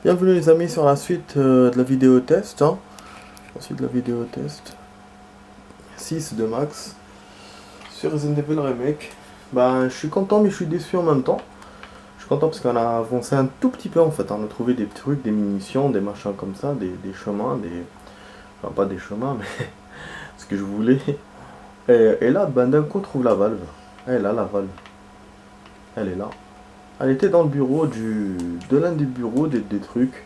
Bienvenue les amis sur la suite de la vidéo test. Ensuite de la vidéo test 6 de Max sur Resident Evil Remake. Ben, je suis content mais je suis déçu en même temps. Je suis content parce qu'on a avancé un tout petit peu en fait. On a trouvé des trucs, des munitions, des machins comme ça, des chemins, enfin pas des chemins mais ce que je voulais. Et là, ben, d'un coup on trouve la valve. Elle est là, la valve. Elle est là. Elle était dans le bureau de l'un des bureaux des trucs.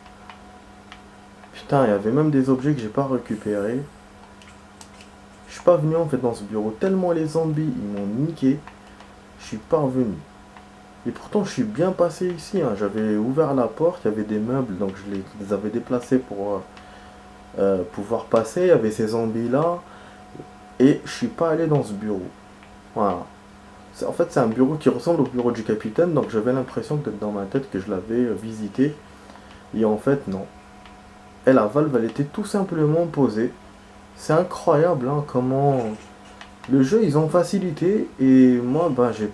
Putain, il y avait même des objets que j'ai pas récupérés. Je suis pas venu en fait dans ce bureau. Tellement les zombies ils m'ont niqué. Je suis pas revenu. Et pourtant je suis bien passé ici. J'avais ouvert la porte, il y avait des meubles, donc je les avais déplacés pour pouvoir passer. Il y avait ces zombies là. Et je suis pas allé dans ce bureau. Voilà. En fait c'est un bureau qui ressemble au bureau du capitaine. Donc j'avais l'impression peut-être dans ma tête que je l'avais visité. Et en fait non. Et la valve elle était tout simplement posée. C'est incroyable comment le jeu ils ont facilité et moi ben je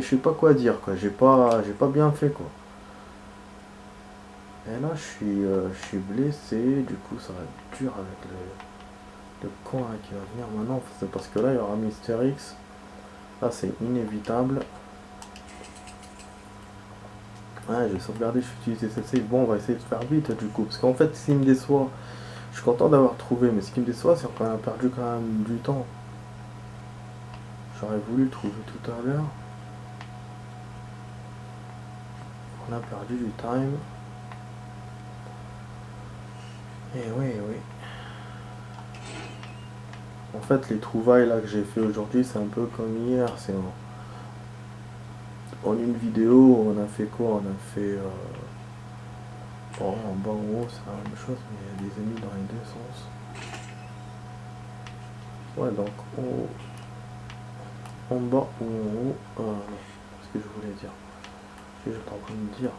sais pas quoi dire quoi, j'ai pas bien fait quoi. Et là je suis blessé, du coup ça va être dur avec le con là, qui va venir maintenant, c'est parce que là il y aura Mister X. Là c'est inévitable. Ouais, j'ai sauvegardé, je vais utiliser cette save. Bon, on va essayer de faire vite du coup, parce qu'en fait s'il me déçoit, je suis content d'avoir trouvé, mais ce qui me déçoit c'est qu'on a perdu quand même du temps. J'aurais voulu le trouver tout à l'heure. On a perdu du time. Et oui, oui. En fait, les trouvailles là que j'ai fait aujourd'hui, c'est un peu comme hier. C'est en une vidéo, on a fait quoi? On a fait. Bon, en bas, en haut, c'est la même chose, mais il y a des ennemis dans les deux sens. Ouais, donc en bas ou en haut. Ce que je voulais dire. Ce que j'étais en train de dire.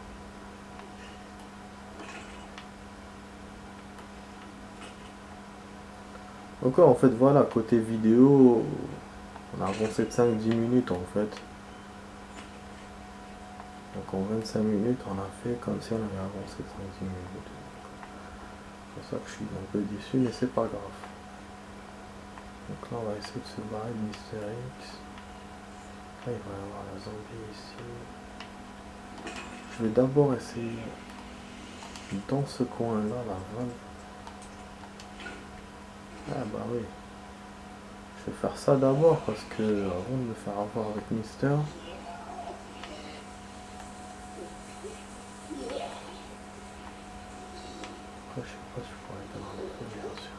Donc, en fait, voilà, côté vidéo, on a avancé de 5-10 minutes en fait. Donc en 25 minutes, on a fait comme si on avait avancé de 5-10 minutes. C'est pour ça que je suis un peu déçu, mais c'est pas grave. Donc là, on va essayer de se barrer de Mister X. Là, il va y avoir la zombie ici. Je vais d'abord essayer dans ce coin-là, la vanne. Ah bah oui. Je vais faire ça d'abord parce que avant de me faire avoir avec Mister. Après, je sais pas si je pourrais être dans le feu, bien sûr.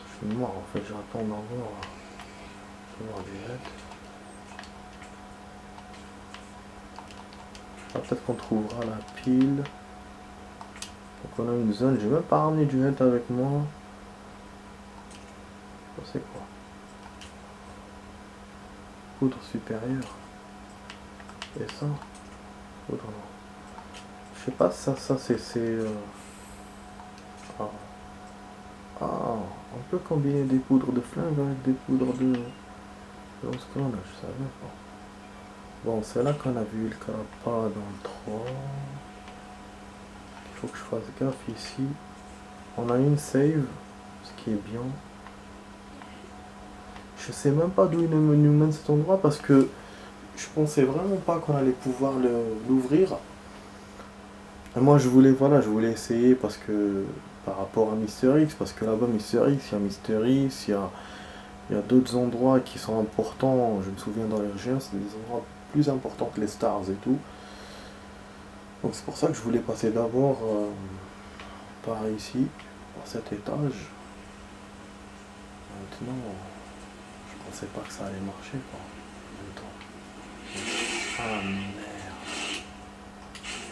Je suis mort en fait, j'attends d'encore. Je vais voir du jet. Ah, peut-être qu'on trouvera la pile. Donc on a une zone, j'ai même pas ramené du jet avec moi. Ça c'est quoi? Poudre supérieure. Et ça? Poudre non. Je sais pas, ça c'est... Ah. Ah, on peut combiner des poudres de flingue avec des poudres de... Dans ce cas-là, je savais pas. Bon, c'est là qu'on a vu le pas dans le 3. Il faut que je fasse gaffe ici. On a une save, ce qui est bien. Je sais même pas d'où il nous mène cet endroit parce que je pensais vraiment pas qu'on allait pouvoir l'ouvrir. Et moi je voulais, voilà, je voulais essayer parce que par rapport à Mister X, parce que là-bas Mister X, il y a Mister X, il y a d'autres endroits qui sont importants. Je me souviens dans les régions, c'est des endroits plus importants que les stars et tout. Donc c'est pour ça que je voulais passer d'abord par ici, par cet étage. Maintenant, je pensais pas que ça allait marcher quoi. En même temps. Ah merde.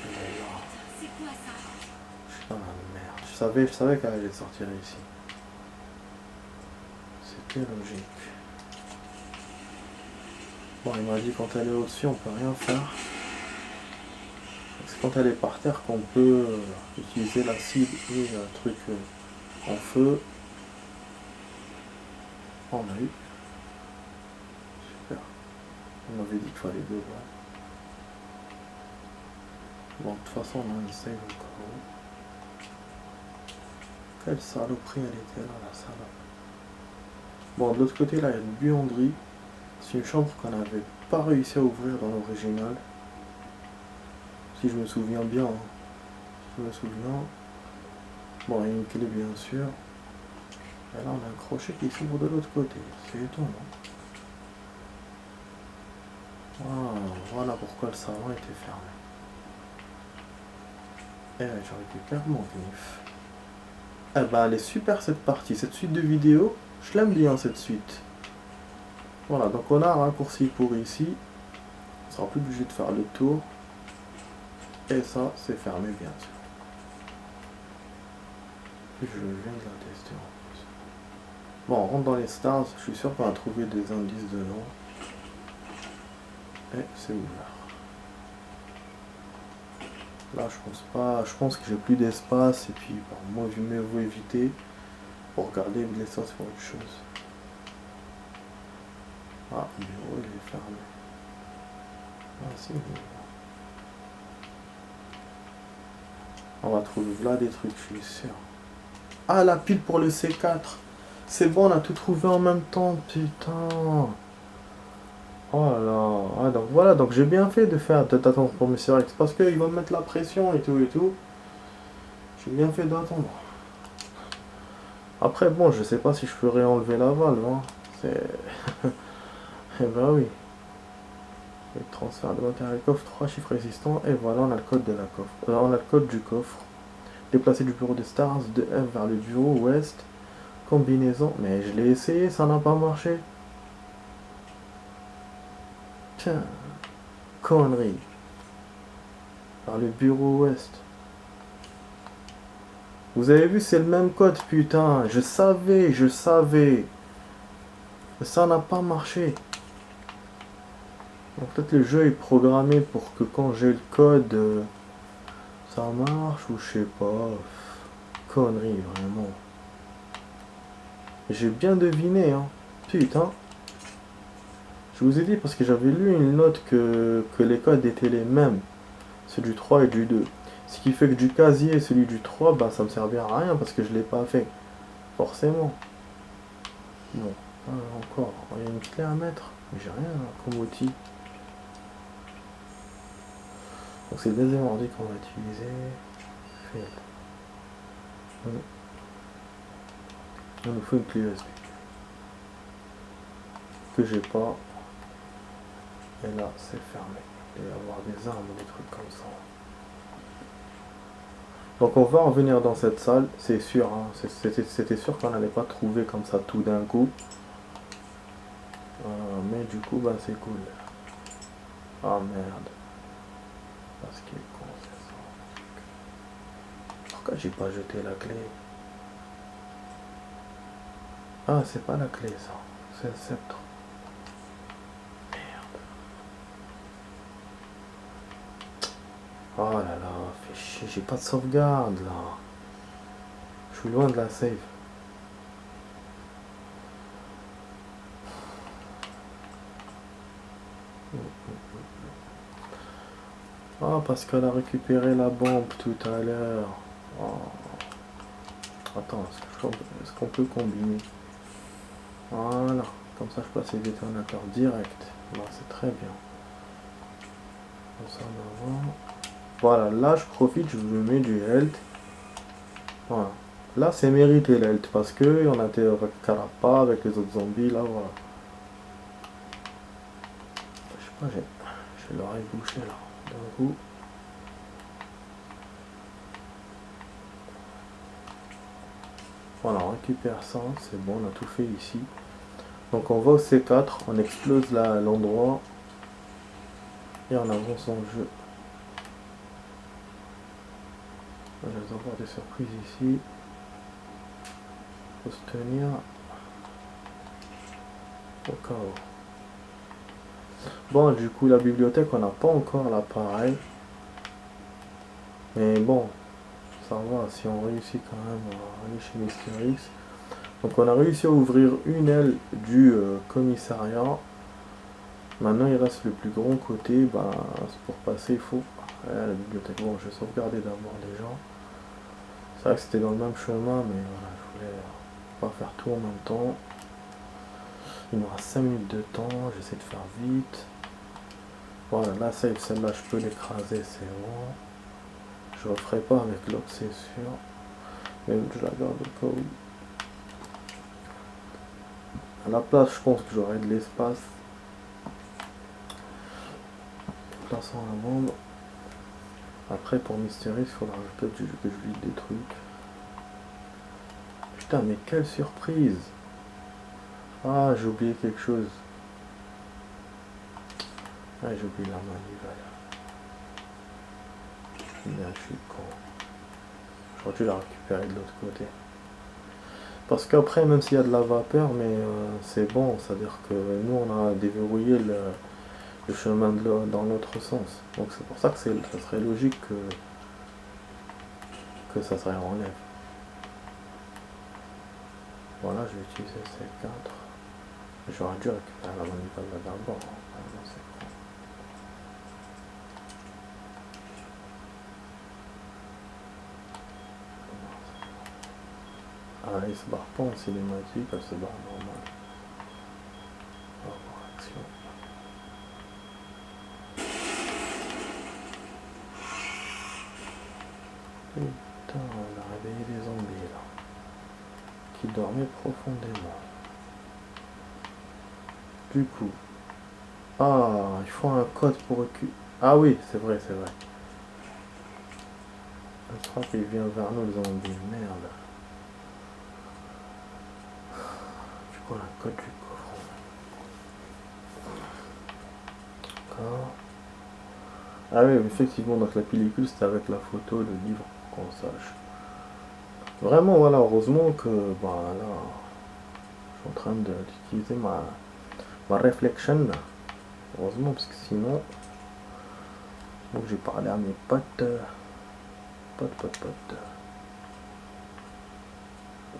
Elle est là. C'est quoi ça? Je suis dans la merde. Je savais qu'elle allait sortir ici. C'était logique. Bon, il m'a dit quand elle est au-dessus, on peut rien faire. C'est quand elle est par terre qu'on peut utiliser l'acide et un truc en feu. On a eu. Super. On avait dit qu'il fallait 2 balles. Bon, de toute façon, on a un save encore. Quelle saloperie elle était là, la salope. Bon, de l'autre côté, là, il y a une buanderie. C'est une chambre qu'on n'avait pas réussi à ouvrir dans l'original. Si je me souviens bien. Hein. Je me souviens. Bon, il y a une clé, bien sûr. Et là, on a un crochet qui s'ouvre de l'autre côté. C'est étonnant. Voilà pourquoi le salon était fermé. Et je récupère mon gnif. Eh ben, elle est super cette partie. Cette suite de vidéos, je l'aime bien cette suite. Voilà, donc on a un raccourci pour ici. On sera plus obligé de faire le tour. Et ça, c'est fermé bien sûr. Je viens de la tester en plus. Bon, on rentre dans les stars. Je suis sûr qu'on va trouver des indices dedans. Et c'est ouvert. Là, je pense pas. Je pense que j'ai plus d'espace. Et puis, bon, moi, je mieux vaut éviter. Pour regarder l'espace pour autre chose. Ah, le bureau, il est fermé. Ah, c'est bon. On va trouver là des trucs, je suis sûr. Ah, la pile pour le C4. C'est bon, on a tout trouvé en même temps, putain. Oh là là. Ah, donc voilà, donc j'ai bien fait de faire d'attendre pour Monsieur X. Parce qu'il va me mettre la pression et tout et tout. J'ai bien fait d'attendre. Après, bon, je sais pas si je ferais enlever la valve. Hein. C'est... Eh ben oui. Le transfert de matériel coffre, 3 chiffres résistants. Et voilà, on a le code de la coffre. On a le code du coffre. Déplacer du bureau de Stars de F vers le bureau ouest. Combinaison. Mais je l'ai essayé, ça n'a pas marché. Tiens. Connerie. Vers le bureau ouest. Vous avez vu, c'est le même code, putain. Je savais. Mais ça n'a pas marché. Donc peut-être le jeu est programmé pour que quand j'ai le code, ça marche ou je sais pas. Connerie, vraiment. J'ai bien deviné, hein. Putain. Je vous ai dit parce que j'avais lu une note que les codes étaient les mêmes. Ceux du 3 et du 2. Ce qui fait que du casier et celui du 3, bah ça me servait à rien parce que je l'ai pas fait. Forcément. Bon. Encore. Il y a une clé à mettre. Mais j'ai rien comme outil. Donc c'est le deuxième ordi qu'on va utiliser. Il nous faut une clé USB. Que j'ai pas. Et là c'est fermé. Il va y avoir des armes ou des trucs comme ça. Donc on va revenir dans cette salle, c'est sûr. Hein. C'était sûr qu'on n'allait pas trouver comme ça tout d'un coup. Mais du coup bah c'est cool. Ah merde. Parce qu'il est con c'est ça. Pourquoi j'ai pas jeté la clé? Ah c'est pas la clé ça. C'est le sceptre. Merde. Oh là là, fais chier, j'ai pas de sauvegarde là. Je suis loin de la save. Ah, parce qu'elle a récupéré la bombe tout à l'heure. Oh. Attends, est-ce qu'on peut combiner? Voilà, comme ça je passe les détonateurs direct. Là, c'est très bien. Comme ça, on va voir. Voilà, là je profite, je me mets du health. Voilà. Là c'est mérité l'health parce que on a été avec Carapa, avec les autres zombies, là voilà. Je sais pas, j'ai l'oreille bouchée là. D'un coup. Voilà, on récupère ça, c'est bon, on a tout fait ici. Donc on va au C4, on explose l'endroit et on avance dans le jeu. Je vais avoir des surprises ici. Faut se tenir au cas où. Bon, du coup, la bibliothèque, on n'a pas encore l'appareil. Mais bon, ça va, si on réussit quand même à aller chez Mister X. Donc on a réussi à ouvrir une aile du commissariat. Maintenant il reste le plus grand côté. Bah, pour passer il faut... la bibliothèque. Bon, je vais sauvegarder d'abord les gens. C'est vrai que c'était dans le même chemin, mais voilà, je voulais pas faire tout en même temps. Il nous reste 5 minutes de temps, j'essaie de faire vite. Voilà, là, celle-là, je peux l'écraser, c'est bon. Je referai pas avec l'autre, c'est sûr. Mais je la garde au cas où. À la place, je pense que j'aurai de l'espace. Plaçons la bombe. Après, pour Mystery, il faudra peut-être que je vide des trucs. Putain, mais quelle surprise! Ah, j'ai oublié quelque chose. Ah, j'ai oublié la manivelle. Bien, je suis con. J'aurais dû la récupérer de l'autre côté. Parce qu'après, même s'il y a de la vapeur, mais c'est bon, c'est-à-dire que nous, on a déverrouillé le chemin dans l'autre sens. Donc c'est pour ça que ça serait logique que ça serait en lève. Voilà, je vais utiliser ces 4. J'aurais dû récupérer la manivelle d'abord. Ah, il se barre pas en cinématique, elle se barre normal. On va voir action. Putain, on a réveillé des zombies là. Qui dormaient profondément. Du coup. Ah, il faut un code pour reculer. Ah oui, c'est vrai, c'est vrai. Je crois qu'il vient vers nous le zombie. Merde. Du coup, le code du coffre. D'accord. Ah oui, effectivement, donc la pellicule c'était avec la photo, le livre, pour qu'on sache. Vraiment, voilà, heureusement que, bah là, je suis en train d'utiliser ma réflexion. Heureusement, parce que sinon, donc j'ai parlé à mes potes. Potes.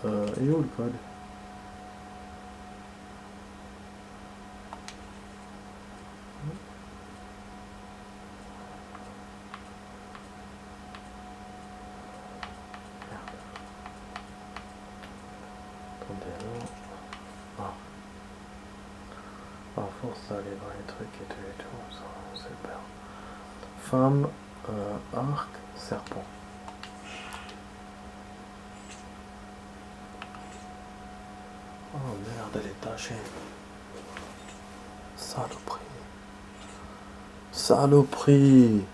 Et où le code? À force d'aller dans les trucs et tout, ça, c'est bien. Femme, arc, serpent. Oh merde, elle est tachée. Saloperie. Saloperie.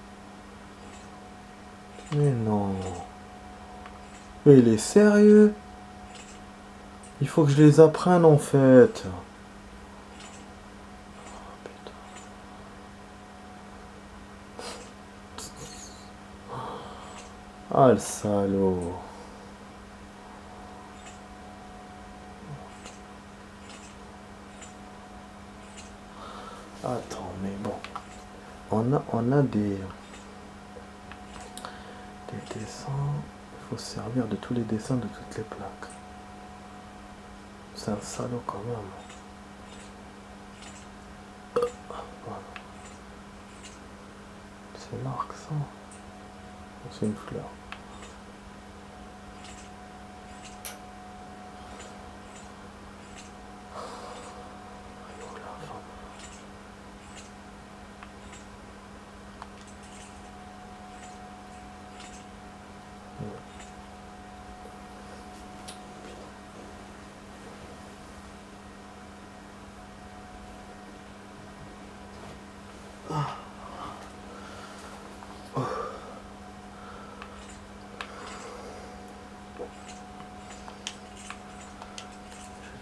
Mais non. Mais il est sérieux? Il faut que je les apprenne en fait. Ah le salaud. Attends, mais bon. On a des dessins. Il faut se servir de tous les dessins de toutes les plaques. C'est un salaud quand même. Voilà. C'est l'arc ça. C'est une fleur.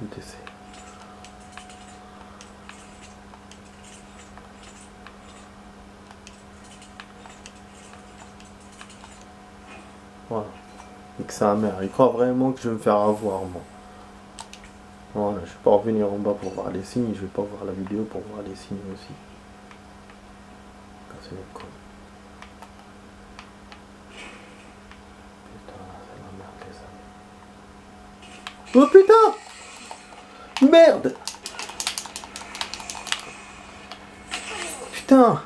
Je vais essayer. Voilà. Et que sa mère, il croit vraiment que je vais me faire avoir moi. Voilà, je vais pas revenir en bas pour voir les signes, je vais pas voir la vidéo pour voir les signes aussi. C'est le con. Putain, c'est la merde les amis. Oh putain! Merde! Putain!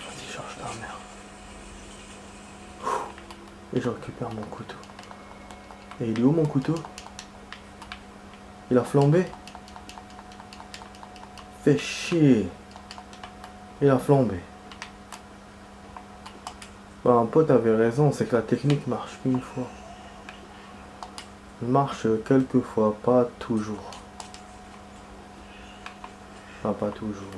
Vas-y, charge ta mère. Et je récupère mon couteau. Et il est où mon couteau? Il a flambé? Fait chier. Il a flambé. Bah, un pote avait raison, c'est que la technique marche qu'une fois. Elle marche quelques fois, pas toujours. Enfin, pas toujours.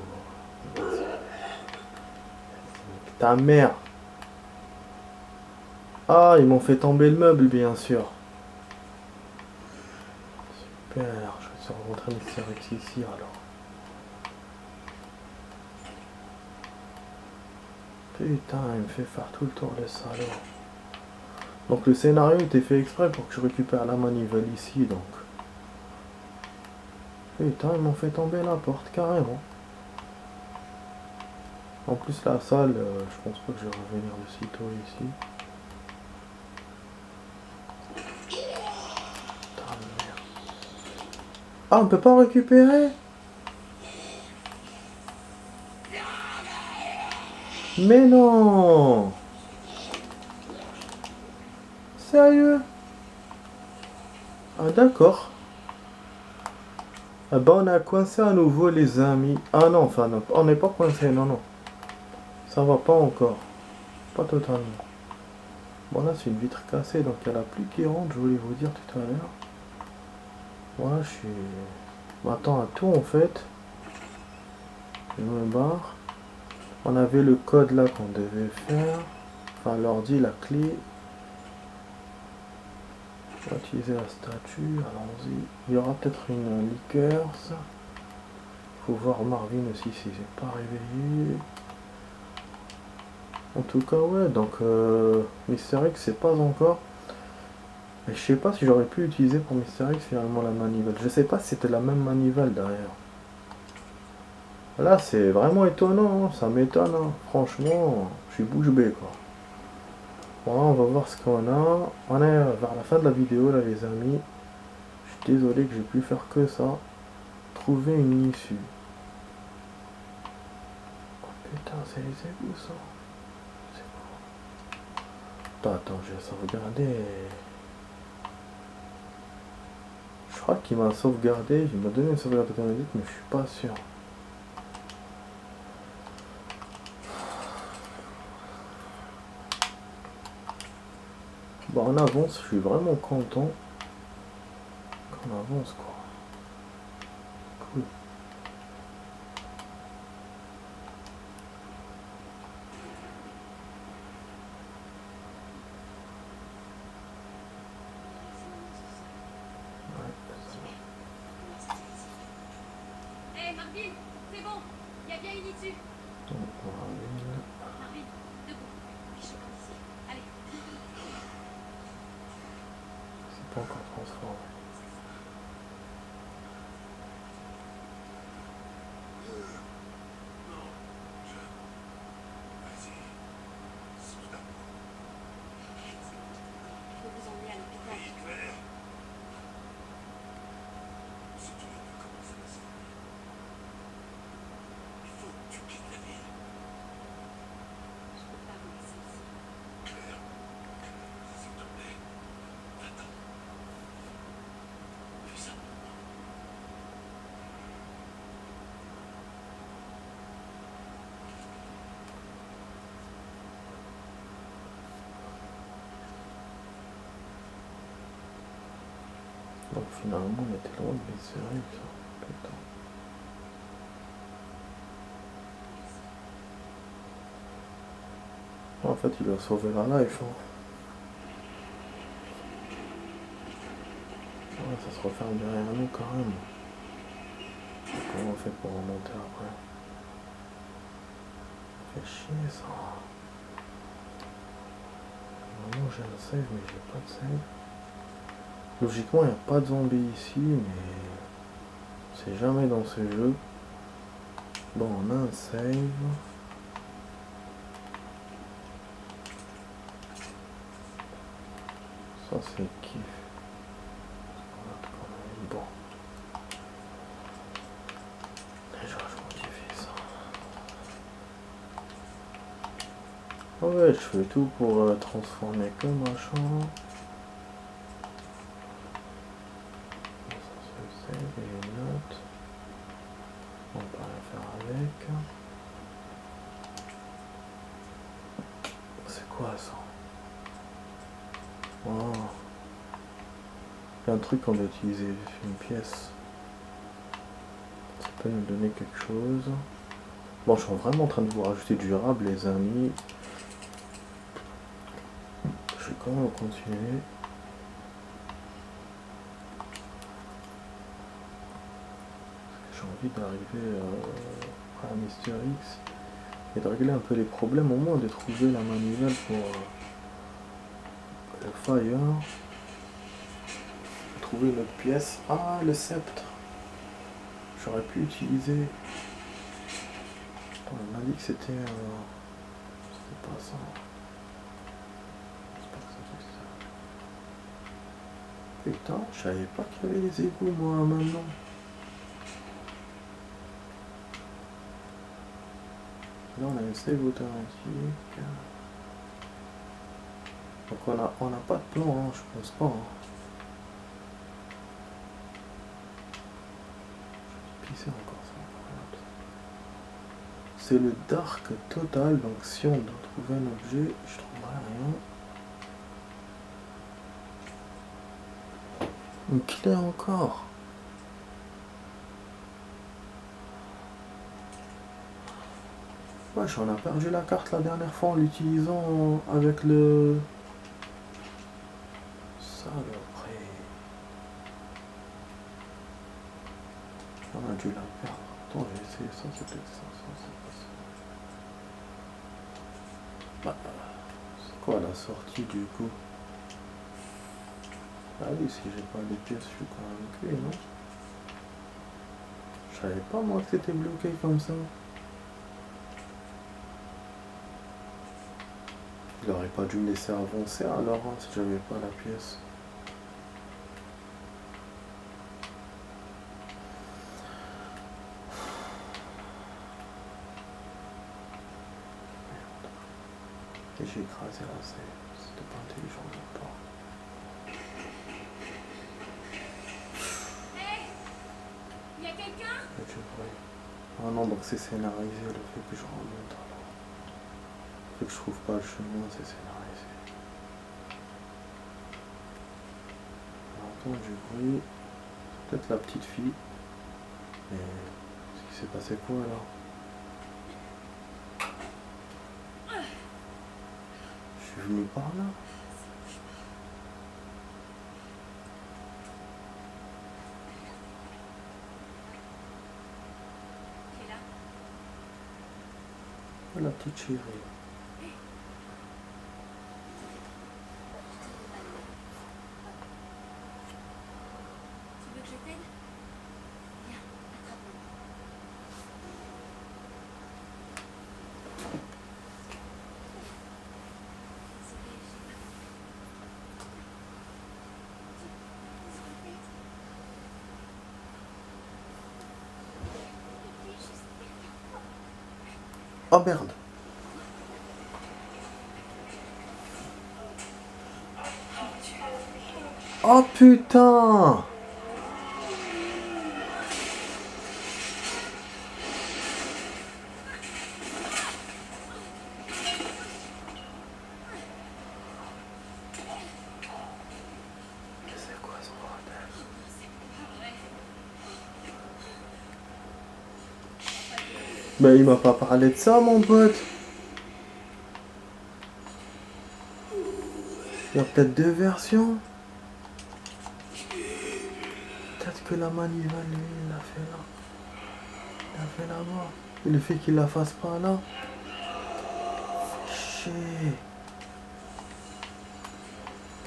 Ta mère. Ah, ils m'ont fait tomber le meuble, bien sûr. Super, je vais rencontrer Mr. X ici alors. Putain, il me fait faire tout le tour le salaud. Donc le scénario était fait exprès pour que je récupère la manivelle ici, donc. Putain, ils m'ont fait tomber la porte, carrément. En plus la salle, je pense pas que je vais revenir de sitôt ici. Putain, merde. Ah, on peut pas récupérer? Mais non! Sérieux? Ah d'accord. Ah bah on a coincé à nouveau les amis. Ah non, enfin non, on n'est pas coincé, non, non. Ça va pas encore. Pas totalement. Bon là c'est une vitre cassée, donc il y a la pluie qui rentre, je voulais vous dire tout à l'heure. Voilà, je suis... M'attends à tout en fait. Je me barre. On avait le code là qu'on devait faire. Enfin l'ordi, la clé. On va utiliser la statue, allons-y. Il y aura peut-être une liqueur, ça. Faut voir Marvin aussi s'il s'est pas réveillé. En tout cas, ouais, donc Mister X, c'est pas encore. Et je sais pas si j'aurais pu utiliser pour Mister X finalement la manivelle. Je sais pas si c'était la même manivelle derrière. Là, c'est vraiment étonnant, hein. Ça m'étonne, hein. Franchement, je suis bouche bée quoi. Bon, là, on va voir ce qu'on a. On est vers la fin de la vidéo, là, les amis. Je suis désolé que j'ai pu faire que ça. Trouver une issue. Oh putain, c'est les égouts, ça. C'est quoi? Attends, je vais sauvegarder. Je crois qu'il m'a sauvegardé. Il m'a donné une sauvegarde automatique, mais je suis pas sûr. Bon, on avance, je suis vraiment content qu'on avance quoi. Cool. Hey Marvin, c'est bon, il y a bien une issue. Donc, Marvin, debout, puis je commence ici. Allez. c'est pas encore transformé. Je vais vous emmener à l'hôpital. Je peux pas vous laisser ici. Donc finalement on était loin de Mister X. Putain. En fait il a sauvé la life. Hein. Ouais, ça se referme derrière nous quand même. Comment on fait pour remonter après? Ça fait chier ça. Normalement j'ai un save mais j'ai pas de save. Logiquement il n'y a pas de zombies ici mais c'est jamais dans ce jeu. Bon, on a un save. Ça c'est kiff. Bon. Déjà je modifie ça. Ouais, je fais tout pour transformer comme machin. Ça se save et les notes. On peut rien faire avec. C'est quoi ça? Oh. Il y a un truc qu'on va utiliser, une pièce. Ça peut nous donner quelque chose. Bon, je suis vraiment en train de vous rajouter du durable, les amis. Je vais quand même continuer. J'ai envie d'arriver à Mister X et de régler un peu les problèmes, au moins de trouver la manivelle pour le fire. Trouver une autre pièce. Ah, le sceptre. J'aurais pu utiliser. Attends, on m'a dit que c'était. C'était pas ça. J'espère que c'était ça. Putain, je savais pas qu'il y avait les égouts, moi, maintenant. Là, on a une save automatique. Donc, on n'a pas de plan, hein, je pense pas. Hein. C'est encore ça. C'est le dark total, donc si on doit trouver un objet, je trouverai rien. Une clé encore. Wesh, on a perdu la carte la dernière fois en l'utilisant avec le... Saloperie. On a dû la perdre. Attends, j'ai essayé ça, c'est peut-être ça, c'est pas ça. Bah, c'est quoi la sortie du coup? Ah oui, si j'ai pas les pièces, je suis quand même clé, non? Je savais pas moi que c'était bloqué comme ça. Il aurait pas dû me laisser avancer alors, hein, si j'avais pas la pièce. Et j'ai écrasé la save. C'était pas intelligent de ma part. Hey, y a quelqu'un? Ah non, donc c'est scénarisé le fait que je remonte alors. Le fait que je trouve pas le chemin, c'est scénarisé. J'entends du bruit. C'est peut-être la petite fille. Mais ce qui s'est passé quoi alors? Je suis venu par là. Qui est là? Oh, la petite chérie. Tu veux que je t'aide? Viens, attrape-moi. Désolée, j'ai pas compris. Tu répètes? Depuis juste derrière toi. Oh merde. Oh putain. C'est quoi ce bordel? Mais il m'a pas parlé de ça, mon pote. Il y a peut-être deux versions. Peut-être que la manivelle, lui, il l'a fait là. Il l'a fait là-bas. Et le fait qu'il la fasse pas là. Chier.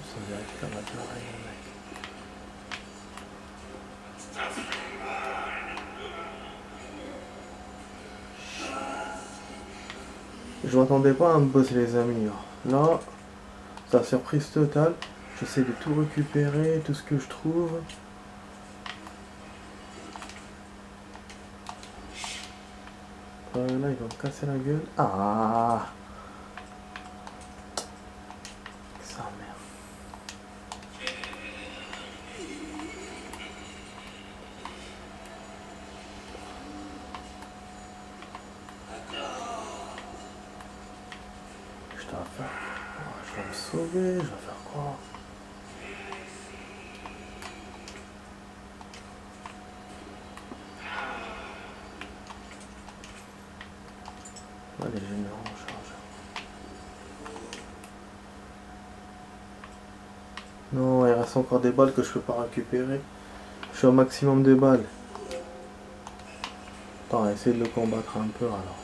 Ça veut dire que ça va te rien, mec. Je m'attendais pas à un boss les amis. Là, c'est la surprise totale. J'essaie de tout récupérer, tout ce que je trouve. Là, il va me casser la gueule. Ah! Ça merde. Je dois faire... Je vais me sauver, je vais faire quoi? Allez, généraux en charge. Non, il reste encore des balles que je peux pas récupérer. Je suis au maximum de balles. Attends, on va essayer de le combattre un peu alors.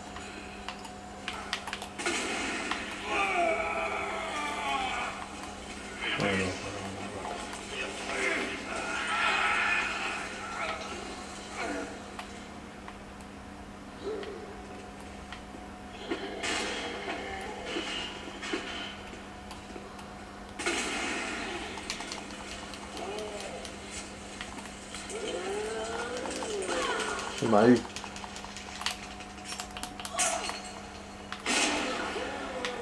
Il m'a eu.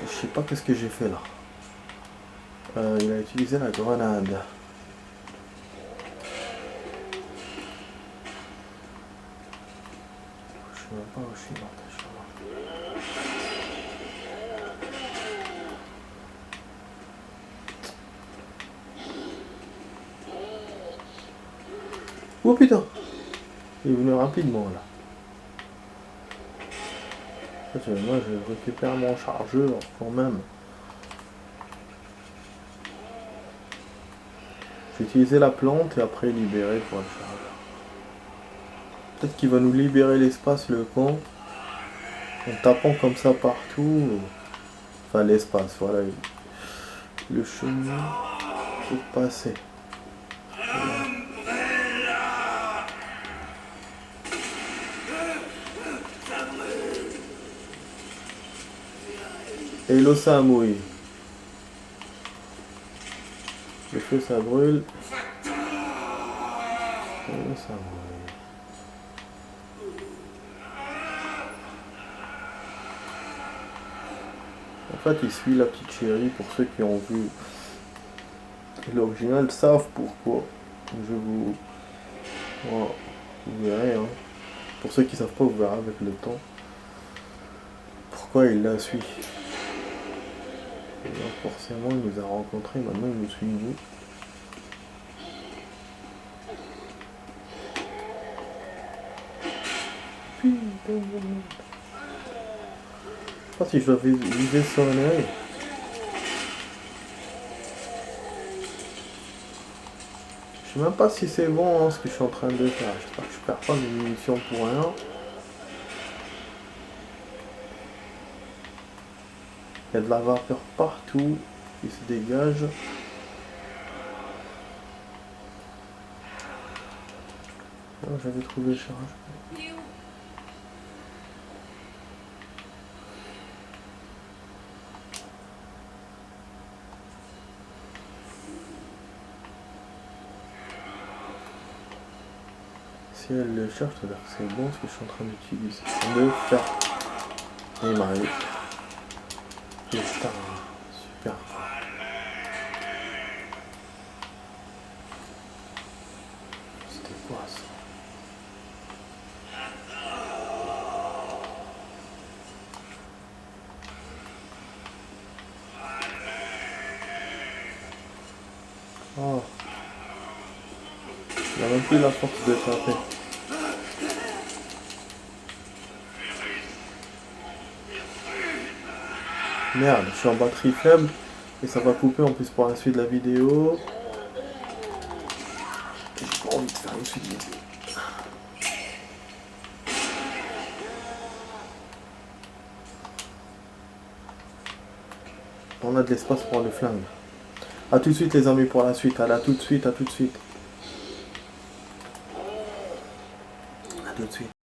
Je sais pas qu'est-ce que j'ai fait là. Il a utilisé la grenade. Je sais même pas où je suis. Oh putain! Il est venu rapidement là. Moi je récupère mon chargeur quand même. J'ai utilisé la plante et après libérer pour le chargeur. Peut-être qu'il va nous libérer l'espace le con. En tapant comme ça partout. Enfin l'espace, voilà. Le chemin pour passer. Et l'eau ça mouille. Le feu ça brûle. Et l'eau ça mouille. En fait il suit la petite chérie pour ceux qui ont vu l'original savent pourquoi. Je vous... Voilà. Vous verrez hein. Pour ceux qui savent pas vous verrez avec le temps. Pourquoi il la suit. Et donc forcément il nous a rencontrés, maintenant il nous suit nous. Putain. Je sais pas si je dois viser son œil. Je sais même pas si c'est bon hein, ce que je suis en train de faire. J'espère que je perds pas mes munitions pour rien. Il y a de la vapeur partout qui se dégage. Oh, j'avais trouvé le charge. Si elle le cherche, ça veut dire que c'est bon ce que je suis en train d'utiliser. De faire. Et Marie. Putain, super. C'était quoi ça? Oh. Il n'a même plus la force de taper. Merde, je suis en batterie faible et ça va couper en plus pour la suite de la vidéo. J'ai pas envie de faire une suite de vidéo. On a de l'espace pour le flingue. A tout de suite les amis pour la suite. Allez, à tout de suite, à tout de suite.